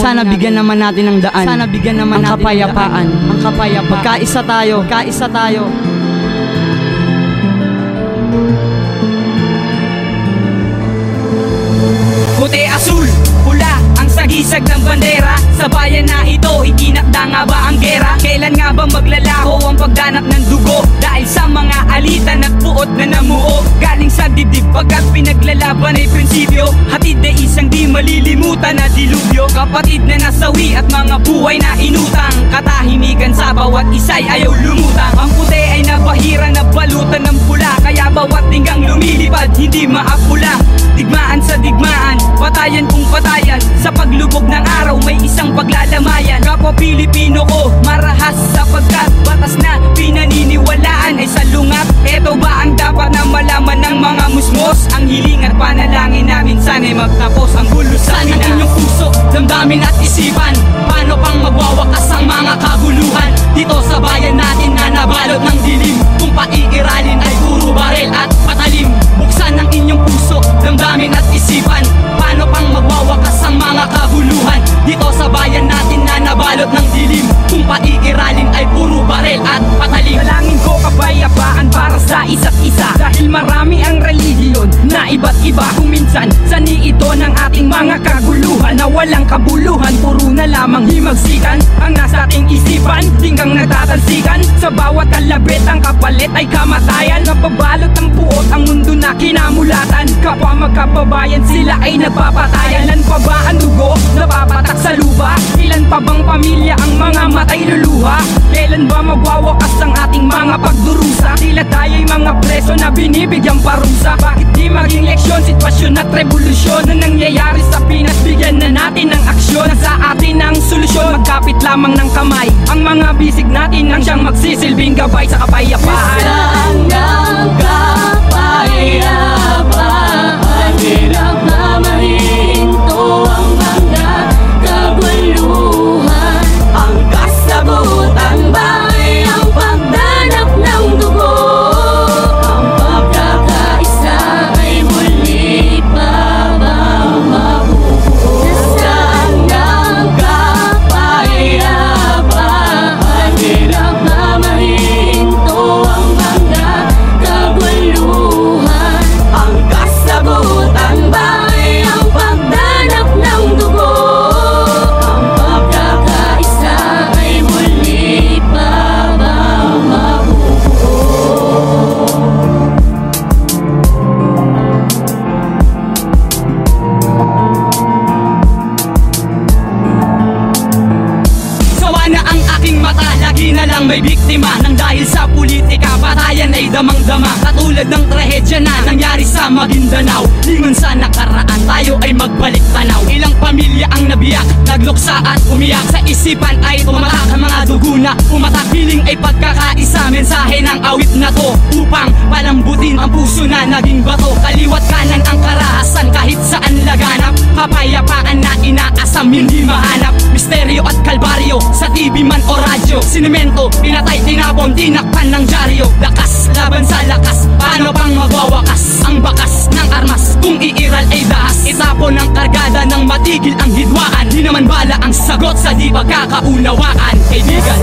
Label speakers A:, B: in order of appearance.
A: Sana bigyan naman natin ng daan. Sana bigyan naman natin kapayapaan. Ang kapayapaan. Magkaisa tayo. Magkaisa tayo.
B: Puti, asul, pula, ang sagisag ng bandera. Sa bayan na ito, itinakda nga ba ang gera? Kailan nga ba maglalaho ang pagdanap ng dugo? Dahil sa mga alitan at puot na namuo galing sa dibdib pagkat pinaglalaban ay prinsipyo. Hatid na isang di malilimutan na dilubyo. Kapatid na nasawi at mga buhay na inutang. Katahimikan sa bawat isa'y ayaw lumutang. Ang puti ay nabahira na balutan ng pula, kaya bawat tinggang lumilipad hindi maapula. Digmaan sa digmaan, patayan kung patayan. Sa paglubog ng araw may isang paglalamayan. Kapwa Pilipino ko, marahas sapagkat batas na pinaniniwalaan ay salungat. Eto ba ang dapat na malaman ng mga musmos? Ang hiling at panalangin namin sana'y magtapos ang gulusan. Sana inyong puso, damdamin at isipan, paano pang magwawakas ang mga kaguluhan dito sa bayan natin na nabalot ng dilim. Kung paiiralin ay puro barel at patalim. Buksan ang inyong puso, damdamin at isipan, paano pang magwawakas ang mga kaguluhan dito sa bayan natin na nabalot ng dilim. Kung paiiralin ay puro barel at patalim. Dalangin ko kapayapaan para sa isa't isa, dahil marami ang relihiyon na iba't iba. Kung minsan sani ito ng ating mga kaguluhan na walang kabuluhan, puro na lamang himagsikan ang nasa ating isipan. Tinggang nagtatalsikan sa bawat kalabit, ang kapalit ay kamatayan. Napabalot ng puot ang mundo na kinamulatan. Kapwa magkababayan sila ay nagpapatayan. Ilan pa ba ang dugo napapatak sa lupa? Ilan pa bang pamilya ang mga matay luluha? Kailan ba magwawakas ang ating mga pagdurusa? Tila tayo'y mga preso na binibigyang parusa. Bakit di maging leksyon, sitwasyon at revolusyon na nangyayari sa Pinas? Bigyan na natin ng aksyon, na sa atin ang solusyon. Magkapit lamang ng kamay ang mga bisig natin nang siyang magsisilbing gabay sa kapayapaan.
C: Hanggang kapayapaan, hirap na mahinto ang mga kaguluhan. Ang kasabutan ba'y ang pagdanap ng dugo? Ang pagkakaisa ay muli pa bang mabubuo? Hanggang kapayapaan, hirap na mahinto ang mga kaguluhan. Ang kasabutan ba'y ang pagdanap ng dugo? Ang pagkakaisa ay muli pa bang mabubuo?
B: Sawa na ang aking mata, lagi na lang may biktima nang dahil sa politika. Patayan ay damang-dama, katulad ng trahedya na nangyari sa Maguindanao. Lingon sa nakaraan, tayo ay magbalik tanaw. Ilang pamilya ang nabiyak, nagluksa at umiyak. Sa isipan ay tumatak ang mga dugo na umatak. Piling ay pagkakaisa, mensahe ng awit na to upang palambutin ang puso na naging bato. Kaliwat kanan ang karahasan, kahit saan laganap. Kapayapaan na inaasam, hindi mahanap. Misteryo at kalbaryo, sa TV man o radyo. Sinemento, pinatay, tinapon, tinakpan ng dyaryo. Lakas, laban sa lakas, paano pang magwawakas ang bakas ng armas? Kung iiral ay dahas, itapon ng kargada ng matigil ang hidwaan. Di naman bala ang sagot sa di pagkakaunawaan, kaibigan.